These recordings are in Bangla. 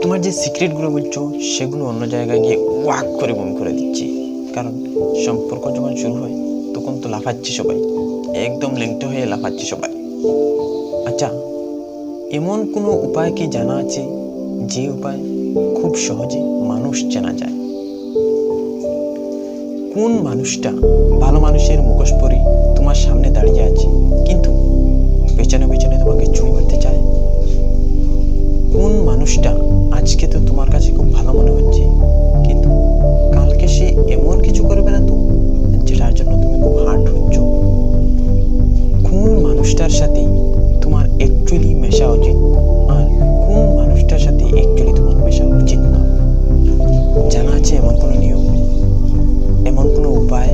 তোমার যে সিক্রেটগুলো বলছো সেগুলো অন্য জায়গায় গিয়ে ওয়াক করে বমি করে দিচ্ছি। কারণ সম্পর্ক যখন শুরু হয় তখন তো লাফাচ্ছে সবাই, একদম ল্যাংটা হয়ে লাফাচ্ছে সবাই। আচ্ছা, এমন কোনো উপায় কি জানা আছে যে উপায় খুব সহজে মানুষ চেনা যায়? কোন মানুষটা ভালো মানুষের মুখোশ পরে তোমার সামনে দাঁড়িয়ে আছে কিন্তু পেছনে পেছনে তোমাকে চুরি করতে চায়? কোন মানুষটা আজকে তো তোমার কাছে খুব ভালো মনে হচ্ছে কিন্তু কালকে সে এমন কিছু করবে না তো যেটার জন্য তুমি খুব হার্ট হচ্ছ? কোন মানুষটার সাথে তোমার অ্যাকচুয়ালি মেশা উচিত আর কোন মানুষটার সাথে অ্যাকচুয়ালি তোমার মেশা উচিত না? জানা আছে এমন কোনো নিয়ম, এমন কোনো উপায়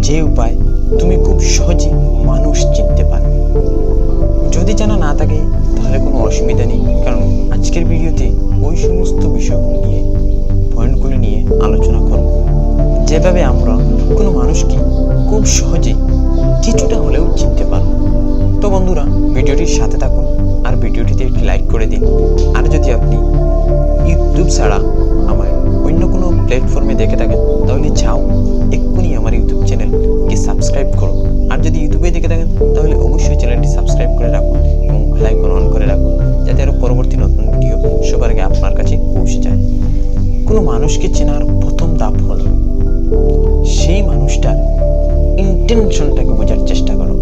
যে উপায় তুমি খুব সহজে মানুষ চিনতে পারবে? যদি জানা না থাকে তাহলে কোনো অসুবিধা নেই, কারণ আজকের ভিডিওতে ওই সমস্ত বিষয়গুলো নিয়ে পয়েন্টগুলো নিয়ে আলোচনা করব, যেভাবে আমরা কোনো মানুষকে খুব সহজে কিছুটা হলেও চিনতে পারব। তো বন্ধুরা, ভিডিওটির সাথে থাকুন আর ভিডিওটিতে একটি লাইক করে দিন। আর যদি আপনি ইউটিউব ছাড়া আমার অন্য কোনো প্ল্যাটফর্মে দেখে থাকেন তাহলে যাও এক্ষুনি আমার ইউটিউব চ্যানেলকে সাবস্ক্রাইব করো। আর যদি ইউটিউবে দেখে থাকেন তাহলে অবশ্যই চ্যানেলটি সাবস্ক্রাইব করে রাখুন এবং বেল আইকন অন করে রাখুন, যাতে আরও পরবর্তী নতুন ভিডিও সবার আগে আপনার কাছে পৌঁছে যায়। কোনো মানুষকে চেনার প্রথম ধাপ হল সেই মানুষটার ইন্টেনশনটাকে বোঝার চেষ্টা করো।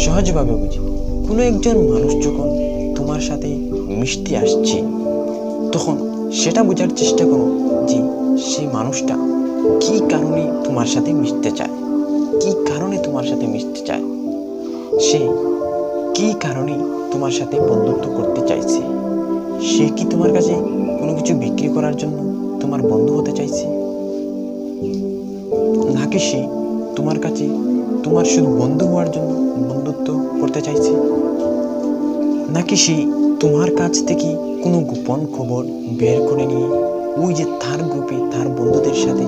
সহজভাবে বুঝি, কোনো একজন মানুষ যখন তোমার সাথে মিশতে আসছে তখন সেটা বোঝার চেষ্টা করো যে সেই মানুষটা কি কারণে তোমার সাথে মিশতে চায়, কি কারণে তোমার সাথে মিশতে চায়, সে কি কারণে তোমার সাথে বন্ধুত্ব করতে চাইছে। সে কি তোমার কাছে কোনো কিছু বিক্রি করার জন্য তোমার বন্ধু হতে চাইছে, নাকি সে তোমার কাছে তোমার শুধু বন্ধু হওয়ার জন্য বন্ধুত্ব করতে চাইছে, নাকি সে তোমার কাছ থেকে কোনো গোপন খবর বের করে নিয়ে ওই যে তার গ্রুপে তার বন্ধুদের সাথে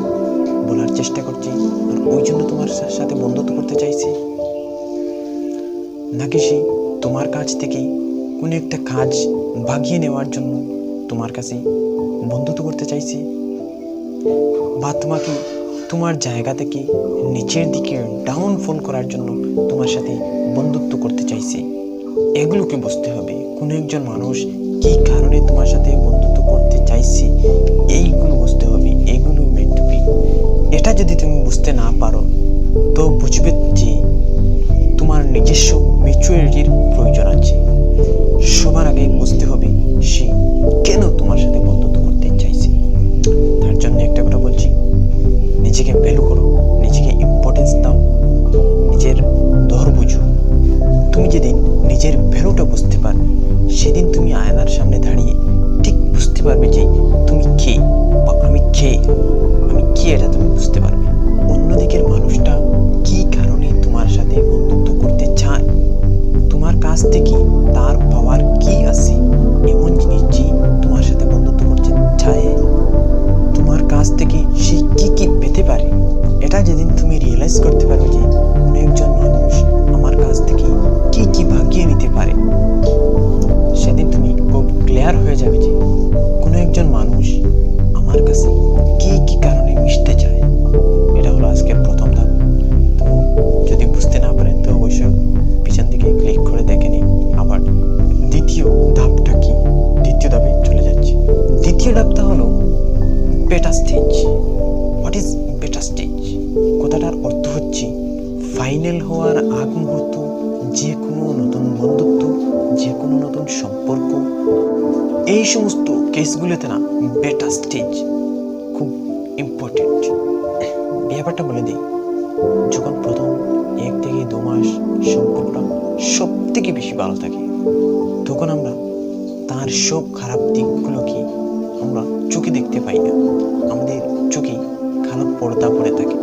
বলার চেষ্টা করছে আর ওই জন্য তোমার সাথে বন্ধুত্ব করতে চাইছে, নাকি সে তোমার কাছ থেকে কোনো একটা কাজ ভাগিয়ে নেওয়ার জন্য তোমার কাছে বন্ধুত্ব করতে চাইছে, বা তোমাকে তোমার জায়গা থেকে নিচের দিকে ডাউনফল করার জন্য তোমার সাথে বন্ধুত্ব করতে চাইছে। এগুলোকে বুঝতে হবে, কোনো একজন মানুষ কি কারণে তোমার সাথে বন্ধুত্ব করতে চাইছে এইগুলো বুঝতে হবে। এগুলো মেন্ট টু বি। এটা যদি তুমি বুঝতে না পারো তো বুঝবে যে তোমার নিজস্ব ম্যাচুরিটির প্রয়োজন আছে। সবার আগে বুঝতে হবে সে কেন তোমার সাথে বন্ধুত্ব করতে চাইছে। তার জন্য একটা কথা বলছি, নিজেকে ভ্যালু করো, নিজেকে ইম্পর্টেন্স দাও, নিজের দর বুঝো। তুমি যেদিন নিজের ভ্যালুটা বুঝতে পারবে সেদিন তুমি আয়নার সামনে দাঁড়িয়ে ঠিক বুঝতে পারবে যে তুমি কে বা আমি কে এটা তুমি বুঝতে পারবে। অন্যদিকের মানুষটা কি কারণে তোমার সাথে বন্ধুত্ব করতে চায়, তোমার কাছ থেকে তার পাওয়ার কি আছে, এমন জিনিস যে তোমার সাথে বন্ধুত্ব করতে চায়, তোমার কাছ থেকে সে কি কি পেতে পারে, এটা যেদিন তুমি রিয়েলাইজ করতে পারবে যে কোনো একজন মানুষ আমার কাছ থেকে কি কি ভাগিয়ে নিতে পারে, সেদিন তুমি খুব ক্লিয়ার হয়ে যাবে যে কোনো একজন মানুষ আমার কাছে কি কি কারণে মিশতে চায়। এটা হলো আজকের প্রথম ধাপ। তো যদি বুঝতে না পারেন তো অবশ্যই পিছন দিকে ক্লিক করে দেখে নিন। আবার দ্বিতীয় ধাপটা কি, দ্বিতীয় ধাপে চলে যাচ্ছি। দ্বিতীয় ধাপটা হলো বেটা স্টেজ। হোয়াট ইজ বেটা স্টেজ? কথাটার অর্থ হচ্ছে ফাইনাল হওয়ার আগ মুহূর্ত যে কোনো নতুন বন্ধুত্ব, যে কোনো নতুন সম্পর্ক, এই সমস্ত কেসগুলোতে না বেটা স্টেজ খুব ইম্পর্টেন্ট। ব্যাপারটা বলে দিই, যখন প্রথম 1 থেকে 2 মাস সম্পর্কটা সব থেকে বেশি ভালো থাকে তখন আমরা তার সব খারাপ দিকগুলোকে আমরা চোখে দেখতে পাই না, আমাদের চোখে খারাপ পর্দা পড়ে থাকে।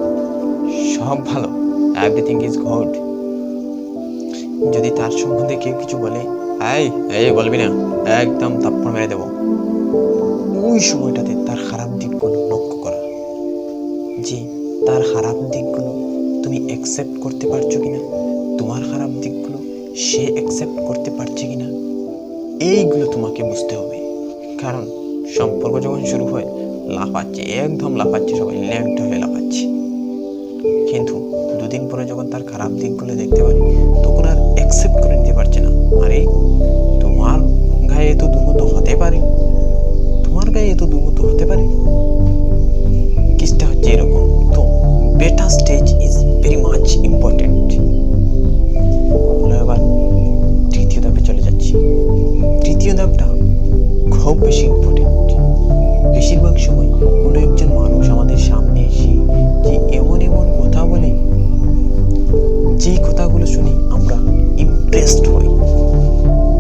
সব ভালো, এভরিথিং ইজ গুড। যদি তার সম্বন্ধে কেউ কিছু বলে, এই বলবি না, একদম থাপ্পড় মেরে দেবো, ওই সময়টাতে তার খারাপ দিকগুলো লক্ষ্য করা, যে তার খারাপ দিকগুলো তুমি অ্যাকসেপ্ট করতে পারছো কিনা, তোমার খারাপ দিকগুলো সে অ্যাকসেপ্ট করতে পারছে কিনা, এইগুলো তোমাকে বুঝতে হবে। কারণ সম্পর্ক যখন শুরু হয় লাফাচ্ছে, একদম লাফাচ্ছে, সবাই ল্যাংটা হয়ে লাফাচ্ছে। কিন্তু দুদিন পরে যখন তার খারাপ দিকগুলো দেখতে পারি তখন আর অ্যাকসেপ্ট করে নিতে পারছে না। আরে তোমার গায়ে এত দুর্গন্ধ হতে পারে, তোমার গায়ে এত দুর্গন্ধ হতে পারে। কেসটা হচ্ছে এরকম। তো বেটা stage is very much important. এবার তৃতীয় ধাপে চলে যাচ্ছি। তৃতীয় ধাপটা খুব বেশি ইম্পর্টেন্ট। বেশিরভাগ সময় কোনো একজন মানুষ আমাদের সামনে এসে যে এমন এমন কথা বলে, যে কথাগুলো শুনে আমরা ইমপ্রেসড হই,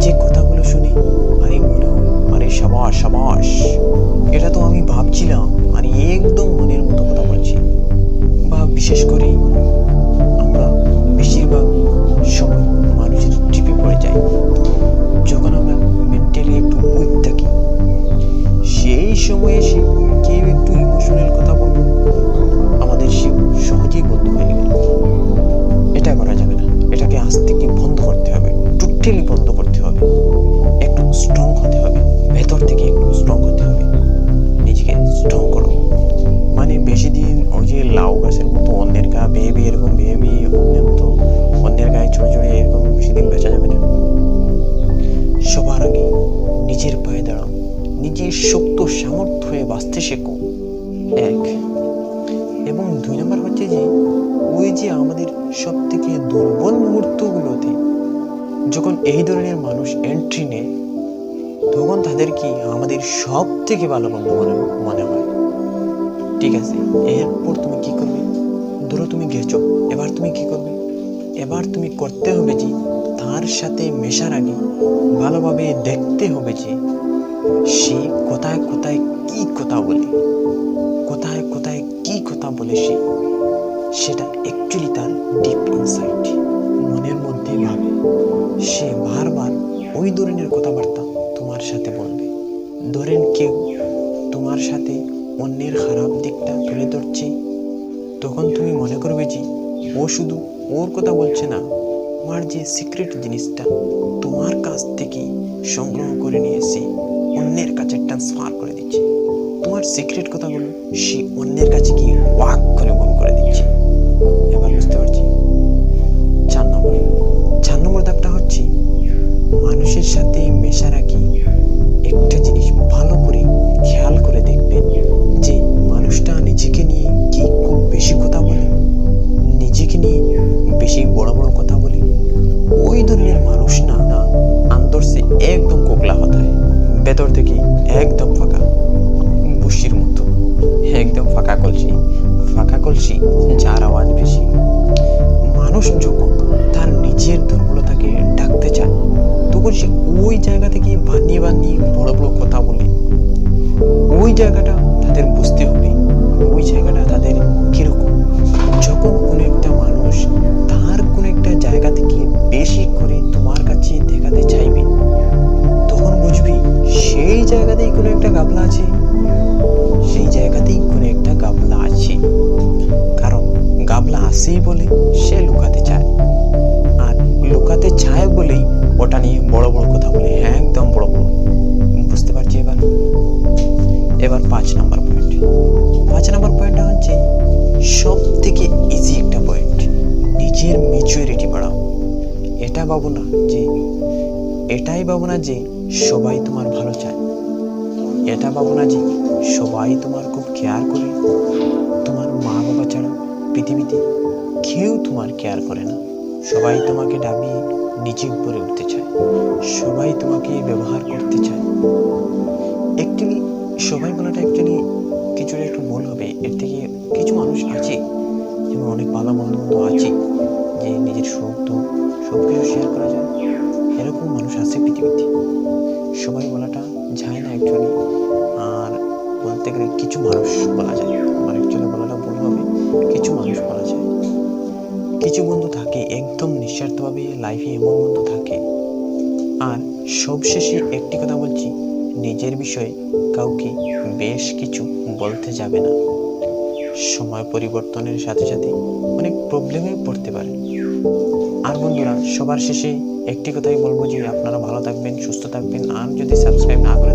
যে কথাগুলো শুনে আরে মনে হয় আরে সাবাস সাবাস, এটা তো আমি ভাবছিলাম, আরে একদম মনের মতো কথা বলছি। বা বিশেষ করে আমরা বেশিরভাগ সময় মানুষের টিপে পড়ে যাই যখন আমরা মেন্টালি একটু উইক থাকি। সেই সময় এসে কেউ একটু ইমোশনাল কথা বলবো, আমাদের সে সহজেই বন্ধ হয়ে গেল। এটা করা যাবে না, এটাকে আজ থেকে বন্ধ করতে হবে, টোটালি বন্ধ করতে হবে। একটু স্ট্রং হতে হবে, ভেতর থেকে একটু স্ট্রং হতে হবে। নিজেকে স্ট্রং করো, মানে বেশি দিন ওই যে লাউ গাছের মতো অন্যের গা বেয়ে বেয়ে এরকম বেয়ে বেয়ে অন্যের মতো অন্যের গায়ে চড়ে চড়ে এরকম বেশি দিন বেঁচা যাবে না। সবার আগে নিজের পায়ে দাঁড়াও, নিজের শক্ত সামর্থ্য হয়ে বাঁচতে শেখো। এক এবং 2 নম্বর হচ্ছে যে ওই যে আমাদের সব থেকে দুর্বল মুহূর্তগুলোতে যখন এই ধরনের মানুষ এন্ট্রি নেয় তখন তাদেরকে আমাদের সব থেকে ভালো বন্ধু মনে হয়। ঠিক আছে, এরপর তুমি কি করবে? ধরো তুমি গেছো, এবার তুমি কি করবে? এবার তুমি করতে হবে যে তার সাথে মেশার আগে ভালোভাবে দেখতে হবে যে সে কোথায় কোথায় কি কথা বলে, কোথায় কোথায় কি কথা বলে সেটা অ্যাকচুয়ালি তার ডিপ ইনসাইট মনের মধ্যে ভাবে। সে বারবার ওই ধরনের কথাবার্তা তোমার সাথে বলবে। ধরেন কেউ তোমার সাথে অন্যের খারাপ দিকটা তুলে ধরছে, তখন তুমি মনে করবে যে ও শুধু ওর কথা বলছে না, তোমার যে সিক্রেট জিনিসটা তোমার কাছ থেকে সংগ্রহ করে নিয়ে এসে অন্যের কাছে ট্রান্সফার করে দিচ্ছে। তোমার সিক্রেট কথাগুলো সে অন্যের কাছে গিয়ে ওয়াক করে বল করে দিচ্ছে। এবার বুঝতে পারছি। 4 নম্বর ধাপটা হচ্ছে মানুষের সাথে মেশার আগে একটা জিনিস ভালো করে খেয়াল করে দেখবেন যে মানুষটা নিজেকে নিয়ে কি খুব বেশি কথা বলে, নিজেকে নিয়ে বেশি বড় বড় কথা বলে। ওই ধরনের মানুষ না আন্দর সে একদম কোকলা হতা হয়, ভেতর থেকে একদম ফাঁকা, বসির মতো একদম ফাঁকা কলসি। ফাঁকা কলসি যার আওয়াজ বেশি। মানুষ যখন তার নিজের দুর্বলতাকে ডাকতে চায় তখন সে ওই জায়গা থেকে বানিয়ে বানিয়ে বড় বড় কথা বলে। ওই জায়গাটা তাদের বুঝতে হবে, ওই জায়গাটা তাদের কিরকম। যখন কোনো একটা মানুষ তার কোনো একটা জায়গা থেকে বেশি করে তোমার কাছে দেখাতে চাইবে তখন বুঝবি সেই জায়গাতেই কোনো একটা গাবলা আছে, সেই জায়গাতেই কোনো একটা গাবলা আছে। কারণ গাবলা আসেই বলে সে লুকাতে চায়, আর লুকাতে চায় বলেই ওটা নিয়ে বড় বড় কথা বলে। হ্যাঁ, একদম বড় বড়। বুঝতে পারছি। এবার 5 নম্বর পয়েন্ট। 5 নম্বর পয়েন্টটা হচ্ছে সব থেকে ইজি একটা পয়েন্ট, নিজের ম্যাচুরিটি বাড়াও। এটাই ভাবো না যে সবাই তোমার ভালো চায়, এটা ভাবো না যে সবাই তোমার খুব কেয়ার করে। তোমার মা বাবা ছাড়া পৃথিবীতে কেউ তোমার কেয়ার করে না। সবাই তোমাকে ডাবিয়ে নিচে উপরে উঠতে চায়, সবাই তোমাকে ব্যবহার করতে চায়। অ্যাকচুয়ালি সবাই বলাটা কিছুটা একটু ভুল হবে। এর থেকে কিছু মানুষ আছে, যেমন অনেক ভালো বন্ধু আছে যে নিজের সুখ দুঃখ সব কিছু শেয়ার করা যায়, এরকম মানুষ আছে পৃথিবীতে। সবাই বলাটা যায় না অ্যাকচুয়ালি, আর বলতে গেলে কিছু মানুষ বলা যায়। আমার অ্যাকচুয়ালি বলাটা ভুল হবে, কিছু মানুষ বলা যায়। কিছু বন্ধু থাকে একদম নিঃস্বার্থভাবে লাইফে, এমন বন্ধু থাকে। আর সবশেষে একটি কথা বলছি, নিজের বিষয়ে কাউকে বেশ কিছু বলতে যাবে না। সময় পরিবর্তনের সাথে সাথে অনেক প্রবলেমে পড়তে পারে। আর বন্ধুরা, সবার শেষে একটি কথাই বলবো যে আপনারা ভালো থাকবেন, সুস্থ থাকবেন। আর যদি সাবস্ক্রাইব না করে